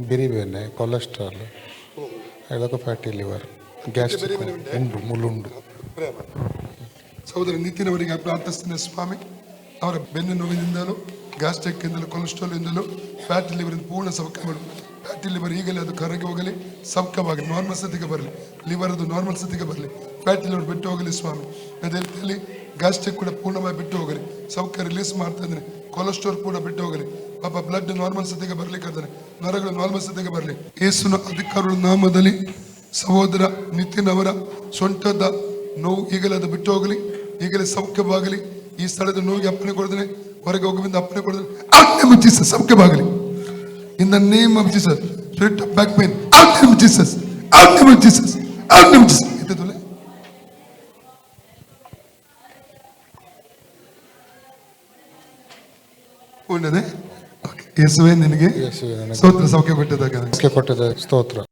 ಬಿರಿಬೇನೆ, cholesterol, ಅದಕ್ಕೆ fatty liver, gastric ಉಂಟು, ಮುಳ್ಳುಂಡು. ಸಹೋದರ ನಿತಿನ್ ಅವರಿಗೆ ಪ್ರಾರ್ಥಿಸ್ತೇನೆ ಸ್ವಾಮಿ. ಅವರ ಬೆನ್ನು ನೋವಿನಿಂದಲೂ, ಗ್ಯಾಸ್ಟ್ರಿಕ್ ಇಂದಲೂ, ಕೊಲೆಸ್ಟ್ರಾಲ್ ಇಂದಲೂ, ಫ್ಯಾಟಿ ಲಿವರ್ ಪೂರ್ಣ ಸೌಖ್ಯ ಮಾಡು. ಫ್ಯಾಟಿ ಲಿವರ್ ಈಗಲೇ ಅದು ಕರಗಿ ಹೋಗಲಿ, ಸೌಖ್ಯವಾಗಿ ನಾರ್ಮಲ್ ಸ್ಥಿತಿಗೆ ಬರಲಿ. ಲಿವರ್ ಅದು ನಾರ್ಮಲ್ ಸ್ಥಿತಿಗೆ ಬರಲಿ. ಫ್ಯಾಟಿ ಲಿವರ್ ಬಿಟ್ಟು ಹೋಗಲಿ ಸ್ವಾಮಿ. ಅದೇ ರೀತಿಯಲ್ಲಿ ಗ್ಯಾಸ್ಟ್ರಿಕ್ ಕೂಡ ಪೂರ್ಣವಾಗಿ ಬಿಟ್ಟು ಹೋಗಲಿ, ಸೌಖ್ಯ ರಿಲೀಸ್ ಮಾಡ್ತಾ ಇದ್ದೇನೆ. ಕೊಲೆಸ್ಟ್ರಾಲ್ ಕೂಡ ಬಿಟ್ಟು ಹೋಗಲಿ. ಪಾಪ ಬ್ಲಡ್ ನಾರ್ಮಲ್ ಸ್ಥಿತಿಗೆ ಬರ್ಲಿಕ್ಕಾದ್ರೆ, ನರಗಳು ನಾರ್ಮಲ್ ಸ್ಥಿತಿಗೆ ಬರಲಿ. ಯೇಸುನ ಅಧಿಕಾರದ ನಾಮದಲ್ಲಿ ಸಹೋದರ ನಿತಿನ್ ಅವರ ಸೊಂಟದ ನೋವು ಈಗಲೇ ಅದು ಬಿಟ್ಟು ಹೋಗಲಿ, ಈಗಲೇ ಸೌಖ್ಯವಾಗಲಿ. ಈ ಸ್ಥಳದ ನೋವಿಗೆ ಅಪ್ಪಣೆ ಕೊಡ್ತೇನೆ, ಹೊರಗೆ ಹೋಗುವಂತ ಅಪ್ಪಣೆ ಕೊಡ್ತೇನೆ. ಸೌಖ್ಯವಾಗಲಿ. In the name of Jesus, spirit of back pain, out name of Jesus, out name of Jesus, out name of Jesus. ಇದ್ದದಲ್ಲ ಒಳ್ಳೆಯದೇ. ಯೇಸುವೇ ನಿನಗೆ ಸ್ತೋತ್ರ, ಸೌಖ್ಯ ಕೊಟ್ಟಿದ್ದಾಗ ಸ್ತೋತ್ರ.